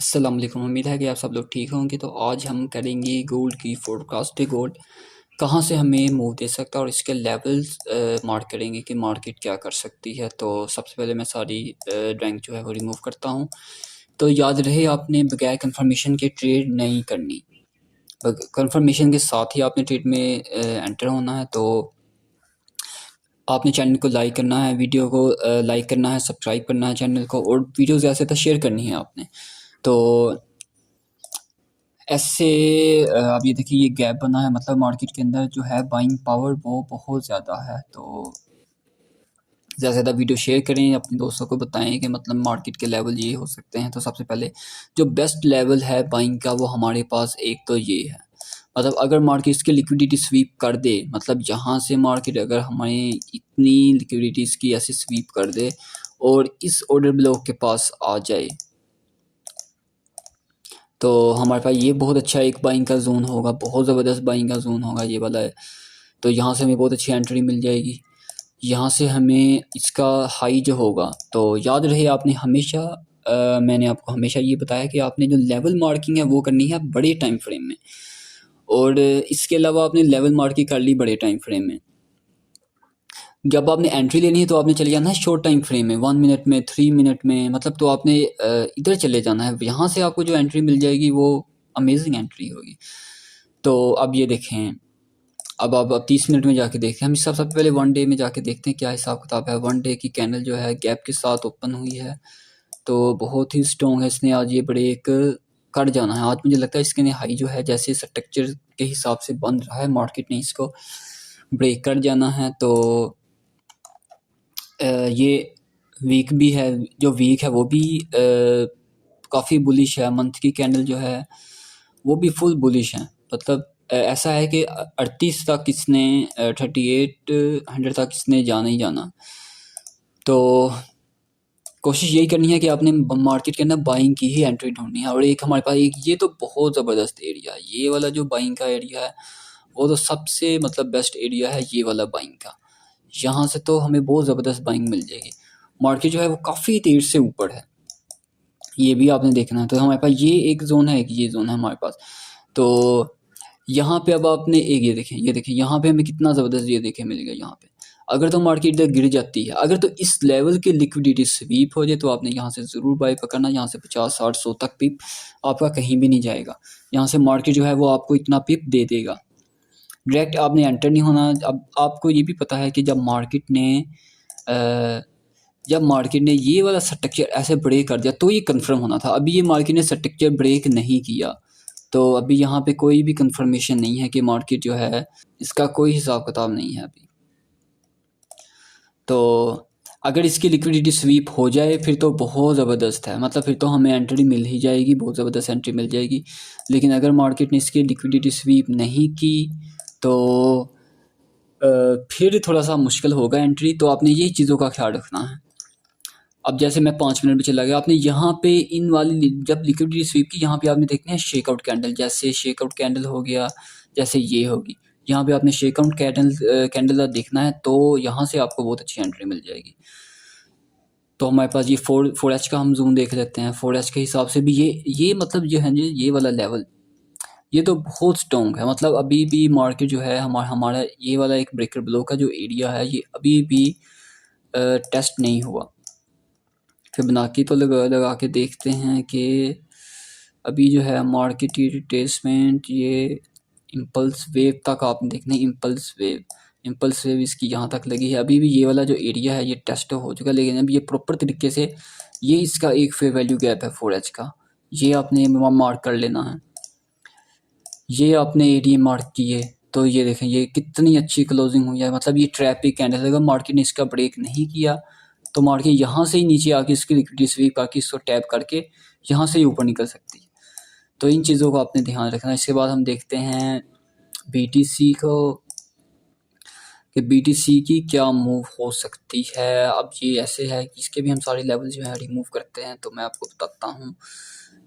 अस्सलाम वालेकुम। उम्मीद है कि आप सब लोग ठीक होंगे। तो आज हम करेंगे गोल्ड की फोरकास्ट। गोल्ड कहाँ से हमें मूव दे सकता है और इसके लेवल्स मार्क करेंगे कि मार्केट क्या कर सकती है। तो सबसे पहले मैं सारी ड्राइंग जो है वो रिमूव करता हूँ। तो याद रहे, आपने बगैर कंफर्मेशन के ट्रेड नहीं करनी। कंफर्मेशन के साथ ही आपने ट्रेड में एंटर होना है। तो आपने चैनल को लाइक करना है, वीडियो को लाइक करना है, सब्सक्राइब करना है चैनल को, और वीडियो ज़्यादा से ज़्यादा शेयर करनी है आपने। तो ऐसे अब ये देखिए, ये गैप बना है, मतलब मार्केट के अंदर जो है बाइंग पावर वो बहुत ज़्यादा है। तो ज़्यादा से ज़्यादा वीडियो शेयर करें, अपने दोस्तों को बताएं कि मतलब मार्केट के लेवल ये हो सकते हैं। तो सबसे पहले जो बेस्ट लेवल है बाइंग का वो हमारे पास एक तो ये है। मतलब अगर मार्केट इसकी लिक्विडिटी स्वीप कर दे, मतलब यहाँ से मार्केट अगर हमें इतनी लिक्विडिटीज़ की ऐसे स्वीप कर दे और इस ऑर्डर ब्लॉक के पास आ जाए, तो हमारे पास ये बहुत अच्छा एक बाइंग का जोन होगा, बहुत ज़बरदस्त बाइंग का जोन होगा ये वाला है। तो यहाँ से हमें बहुत अच्छी एंट्री मिल जाएगी। यहाँ से हमें इसका हाई जो होगा, तो याद रहे आपने हमेशा मैंने आपको हमेशा ये बताया कि आपने जो लेवल मार्किंग है वो करनी है बड़े टाइम फ्रेम में, और इसके अलावा आपने लेवल मार्किंग कर ली बड़े टाइम फ्रेम में। जब आपने एंट्री लेनी है तो आपने चले जाना है शॉर्ट टाइम फ्रेम में, 1 मिनट में, 3 मिनट में, मतलब तो आपने इधर चले जाना है। यहाँ से आपको जो एंट्री मिल जाएगी वो अमेजिंग एंट्री होगी। तो अब ये देखें, अब 30 मिनट में जाके देखते हैं। हम सबसे पहले 1 डे में जाके देखते हैं क्या हिसाब किताब है। 1 डे की कैंडल जो है गैप के साथ ओपन हुई है, तो बहुत ही स्ट्रॉन्ग है। इसने आज ये ब्रेक कर जाना है। आज मुझे लगता है इसके हाई जो है जैसे स्ट्रक्चर के हिसाब से बन रहा है, मार्केट ने इसको ब्रेक कर जाना है। तो ये वीक भी है, जो वीक है वो भी काफ़ी बुलिश है। मंथ की कैंडल जो है वो भी फुल बुलिश है। मतलब ऐसा है कि 38 तक इसने 3800 तक इसने जाना ही जाना। तो कोशिश यही करनी है कि आपने मार्केट के अंदर बाइंग की ही एंट्री ढूंढनी है। और एक हमारे पास एक ये तो बहुत ज़बरदस्त एरिया है, ये वाला जो बाइंग का एरिया है वो तो सबसे मतलब बेस्ट एरिया है ये वाला बाइंग का। यहाँ से तो हमें बहुत ज़बरदस्त बाइंग मिल जाएगी। मार्केट जो है वो काफ़ी देर से ऊपर है, ये भी आपने देखना है। तो हमारे पास ये एक ज़ोन है, एक ये ज़ोन है हमारे पास। तो यहाँ पे अब आपने एक ये देखें यहाँ पे हमें कितना ज़बरदस्त ये देखे मिलेगा यहाँ पे। अगर तो मार्केट इधर गिर जाती है, अगर तो इस लेवल की लिक्विडिटी स्वीप हो जाए, तो आपने यहाँ से ज़रूर बाय पकड़ना। यहाँ से 50, 60, 100 तक पिप आपका कहीं भी नहीं जाएगा। यहाँ से मार्केट जो है वो आपको इतना पिप दे देगा। डायरेक्ट आपने एंटर नहीं होना। अब आपको ये भी पता है कि जब मार्केट ने ये वाला स्ट्रक्चर ऐसे ब्रेक कर दिया तो ये कंफर्म होना था। अभी ये मार्केट ने स्ट्रक्चर ब्रेक नहीं किया, तो अभी यहाँ पे कोई भी कंफर्मेशन नहीं है कि मार्केट जो है इसका कोई हिसाब किताब नहीं है अभी। तो अगर इसकी लिक्विडिटी स्वीप हो जाए फिर तो बहुत ज़बरदस्त है, मतलब फिर तो हमें एंट्री मिल ही जाएगी, बहुत ज़बरदस्त एंट्री मिल जाएगी। लेकिन अगर मार्केट ने इसकी लिक्विडिटी स्वीप नहीं की तो फिर थोड़ा सा मुश्किल होगा एंट्री। तो आपने यही चीज़ों का ख्याल रखना है। अब जैसे मैं 5 मिनट में चला गया, आपने यहाँ पे इन वाली जब लिक्विडिटी स्वीप की, यहाँ पे आपने देखना है शेकआउट कैंडल। जैसे शेकआउट कैंडल हो गया, जैसे ये होगी, यहाँ पे आपने शेकआउट कैंडल देखना है। तो यहाँ से आपको बहुत अच्छी एंट्री मिल जाएगी। तो हमारे पास ये 4H का हम जूम देख लेते हैं। 4H के हिसाब से भी ये मतलब जो है ये वाला लेवल ये तो बहुत स्ट्रॉन्ग है। मतलब अभी भी मार्केट जो है हमारा ये वाला एक ब्रेकर ब्लॉक का जो एरिया है ये अभी भी टेस्ट नहीं हुआ। फिबोनाची तो लगा के देखते हैं कि अभी जो है मार्केट रिट्रेसमेंट, ये इम्पल्स वेव तक आपने देखना है। इम्पल्स वेव इसकी यहाँ तक लगी है। अभी भी ये वाला जो एरिया है ये टेस्ट हो चुका है, लेकिन अभी ये प्रॉपर तरीके से ये इसका एक फेयर वैल्यू गैप है 4H का, ये आपने मार्क कर लेना है। ये आपने एरिया मार्क किए तो ये देखें ये कितनी अच्छी क्लोजिंग हुई है। मतलब ये ट्रैप पे कैंडल, अगर मार्केट ने इसका ब्रेक नहीं किया तो मार्केट यहाँ से ही नीचे आके इसकी लिक्विडिटी स्वीप आके इसको टैप करके यहाँ से ही ऊपर निकल सकती है। तो इन चीज़ों को आपने ध्यान रखना है। इसके बाद हम देखते हैं BTC को, कि BTC की क्या मूव हो सकती है। अब ये ऐसे है कि इसके भी हम सारे लेवल जो है रिमूव करते हैं। तो मैं आपको बताता हूँ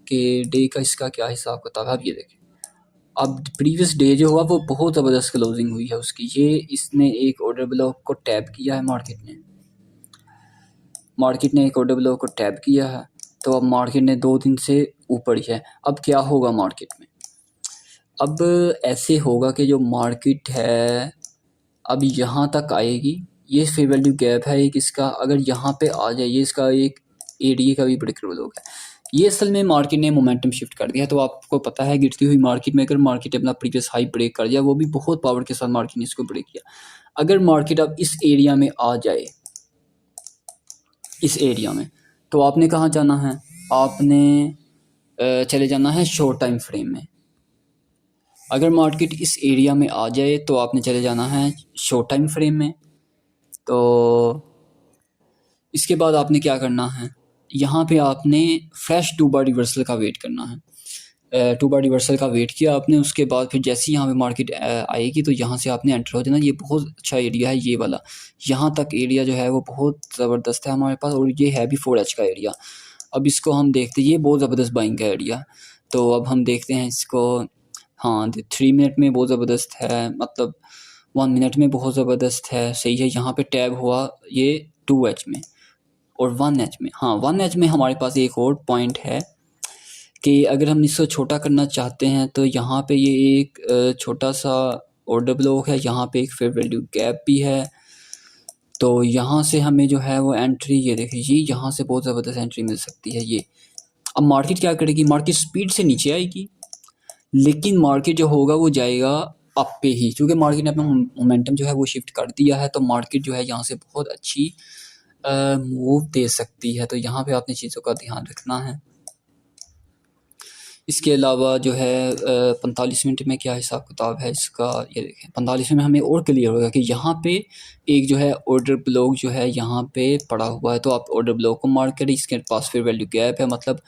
कि डे का इसका क्या हिसाब किताब है। अब ये देखें, अब प्रीवियस डे जो हुआ वो बहुत ज़बरदस्त क्लोजिंग हुई है उसकी। ये इसने एक ऑर्डर ब्लॉक को टैप किया है, मार्केट ने एक ऑर्डर ब्लॉक को टैप किया है। तो अब मार्केट ने 2 दिन से ऊपर ही है। अब क्या होगा मार्केट में, अब ऐसे होगा कि जो मार्केट है अब यहाँ तक आएगी, ये फेयर वैल्यू गैप है एक इसका, अगर यहाँ पे आ जाए, ये इसका एक एडीए का भी प्रेडिक्टेबल हो गया। ये असल में मार्केट ने मोमेंटम शिफ्ट कर दिया। तो आपको पता है गिरती हुई मार्केट में अगर मार्केट अपना प्रीवियस हाई ब्रेक कर दिया, वो भी बहुत पावर के साथ मार्केट ने इसको ब्रेक किया। अगर मार्केट अब इस एरिया में आ जाए, इस एरिया में, तो आपने कहाँ जाना है, आपने चले जाना है शॉर्ट टाइम फ्रेम में। अगर मार्केट इस एरिया में आ जाए तो आपने चले जाना है शॉर्ट टाइम फ्रेम में। तो इसके बाद आपने क्या करना है, यहाँ पे आपने फ्रेश 2 बार रिवर्सल का वेट करना है। 2 बार रिवर्सल का वेट किया आपने, उसके बाद फिर जैसे ही यहाँ पे मार्केट आएगी तो यहाँ से आपने एंटर हो जाना। ये बहुत अच्छा एरिया है ये वाला, यहाँ तक एरिया जो है वो बहुत ज़बरदस्त है हमारे पास, और ये है भी 4H का एरिया। अब इसको हम देखते हैं, ये बहुत ज़बरदस्त बाइंग का एरिया। तो अब हम देखते हैं इसको, हाँ 3 मिनट में बहुत ज़बरदस्त है, मतलब 1 मिनट में बहुत ज़बरदस्त है, सही है। यहाँ पे टैब हुआ ये 2H में और 1H में। हाँ 1H में हमारे पास एक और पॉइंट है कि अगर हम इसको छोटा करना चाहते हैं तो यहाँ पे ये एक छोटा सा ऑर्डर ब्लॉक है, यहाँ पे एक फेयर वैल्यू गैप भी है। तो यहाँ से हमें जो है वो एंट्री, ये देखिए ये यहाँ से बहुत ज़बरदस्त एंट्री मिल सकती है ये। अब मार्केट क्या करेगी, मार्केट स्पीड से नीचे आएगी, लेकिन मार्केट जो होगा वो जाएगा अप पे ही, क्योंकि मार्केट ने अपना मोमेंटम जो है वो शिफ्ट कर दिया है। तो मार्केट जो है यहाँ से बहुत अच्छी मूव दे सकती है। तो यहाँ पे आपने चीज़ों का ध्यान रखना है। इसके अलावा जो है 45 मिनट में क्या हिसाब किताब है इसका, ये देखें 45 में हमें और क्लियर होगा कि यहाँ पे एक जो है ऑर्डर ब्लॉक जो है यहाँ पे पड़ा हुआ है। तो आप ऑर्डर ब्लॉक को मार्क करें, इसके पास फिर वैल्यू गैप है, मतलब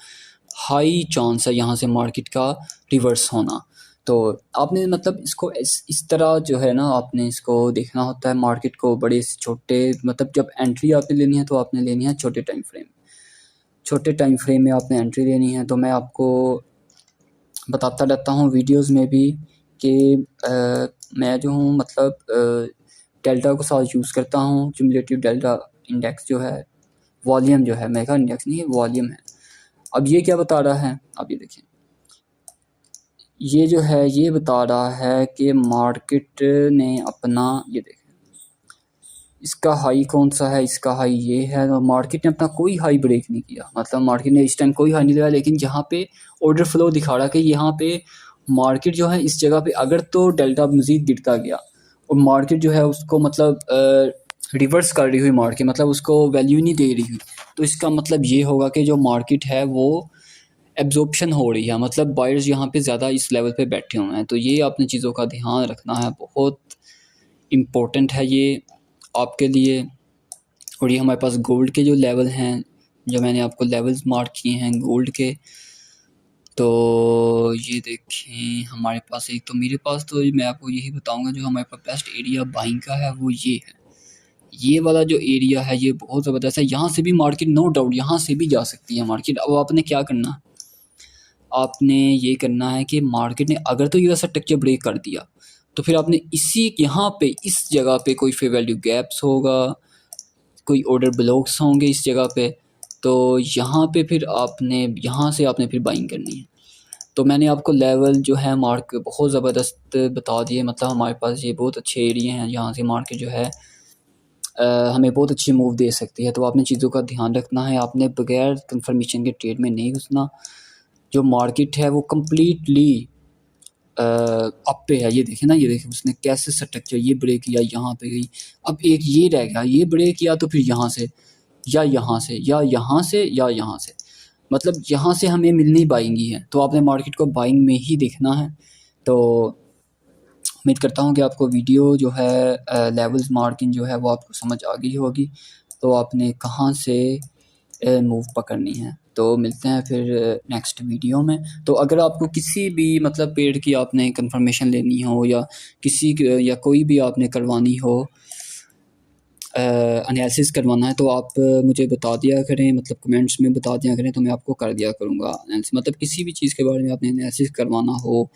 हाई चांस है यहाँ से मार्केट का रिवर्स होना। तो आपने मतलब इसको इस तरह जो है ना, आपने इसको देखना होता है मार्केट को बड़े छोटे, मतलब जब एंट्री आपने लेनी है तो आपने लेनी है छोटे टाइम फ्रेम, छोटे टाइम फ्रेम में आपने एंट्री लेनी है। तो मैं आपको बताता रहता हूँ वीडियोस में भी कि मैं जो हूँ मतलब डेल्टा को साथ यूज़ करता हूँ, क्यूमुलेटिव डेल्टा इंडेक्स जो है, वॉल्यूम जो है, मेगा इंडेक्स नहीं है वॉल्यूम है। अब ये क्या बता रहा है, अब ये देखिए, ये जो है ये बता रहा है कि मार्केट ने अपना, ये देखें इसका हाई कौन सा है, इसका हाई ये है। तो मार्केट ने अपना कोई हाई ब्रेक नहीं किया, मतलब मार्केट ने इस टाइम कोई हाई नहीं लगाया, लेकिन यहाँ पे ऑर्डर फ्लो दिखा रहा कि यहाँ पे मार्केट जो है इस जगह पे अगर तो डेल्टा मज़ीद गिरता गया और मार्केट जो है उसको मतलब रिवर्स कर रही हुई मार्केट, मतलब उसको वैल्यू नहीं दे रही हुई, तो इसका मतलब ये होगा कि जो मार्केट है वो एब्जॉर्प्शन हो रही है, मतलब बायर्स यहाँ पे ज़्यादा इस लेवल पे बैठे हुए हैं। तो ये आपने चीज़ों का ध्यान रखना है, बहुत इम्पोर्टेंट है ये आपके लिए। और ये हमारे पास गोल्ड के जो लेवल हैं, जो मैंने आपको लेवल्स मार्क किए हैं गोल्ड के, तो ये देखें हमारे पास एक, तो मेरे पास तो मैं आपको यही बताऊंगा जो हमारे पास बेस्ट एरिया बाइंग का है वो ये है। ये वाला जो एरिया है ये बहुत ज़बरदस्त है, यहाँ से भी मार्केट नो डाउट यहाँ से भी जा सकती है मार्केट। अब आपने क्या करना है, आपने ये करना है कि मार्केट ने अगर तो ये वैसा स्ट्रक्चर ब्रेक कर दिया तो फिर आपने इसी यहाँ पे इस जगह पे कोई फेयर वैल्यू गैप्स होगा, कोई ऑर्डर ब्लॉक्स होंगे इस जगह पे, तो यहाँ पे फिर आपने यहाँ से आपने फिर बाइंग करनी है। तो मैंने आपको लेवल जो है मार्क बहुत ज़बरदस्त बता दिए, मतलब हमारे पास ये बहुत अच्छे एरिया हैं यहाँ से मार्केट जो है हमें बहुत अच्छी मूव दे सकती है। तो आपने चीज़ों का ध्यान रखना है, आपने बगैर कंफर्मेशन के ट्रेड में नहीं घुसना। जो मार्केट है वो कम्प्लीटली अप पे है, ये देखें ना, ये देखें उसने कैसे स्ट्रक्चर ये ब्रेक किया, यहाँ पे गई, अब एक ये रह गया, ये ब्रेक किया तो फिर यहाँ से या यहाँ से या यहाँ से या यहाँ से, मतलब यहाँ से हमें मिलनी बाइंग ही है। तो आपने मार्केट को बाइंग में ही देखना है। तो उम्मीद करता हूँ कि आपको वीडियो जो है लेवल्स मार्किंग जो है वो आपको समझ आ गई होगी, तो आपने कहाँ से मूव पकड़नी है। तो मिलते हैं फिर नेक्स्ट वीडियो में। तो अगर आपको किसी भी मतलब पेड़ की आपने कंफर्मेशन लेनी हो या किसी या कोई भी आपने करवानी हो, एनालिसिस करवाना है, तो आप मुझे बता दिया करें, मतलब कमेंट्स में बता दिया करें, तो मैं आपको कर दिया करूँगा एनालिसिस। मतलब किसी भी चीज़ के बारे में आपने एनालिसिस करवाना हो,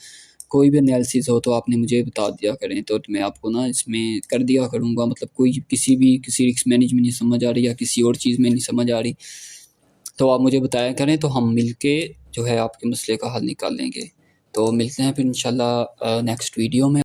कोई भी एनालिसिस हो, तो आपने मुझे बता दिया करें, तो मैं आपको ना इसमें कर दिया करूँगा। मतलब कोई किसी रिस्क मैनेजमेंट नहीं समझ आ रही या किसी और चीज़ में नहीं समझ आ रही, तो आप मुझे बताया करें, तो हम मिल के जो है आपके मसले का हल निकाल लेंगे। तो मिलते हैं फिर इंशाल्लाह नेक्स्ट वीडियो में।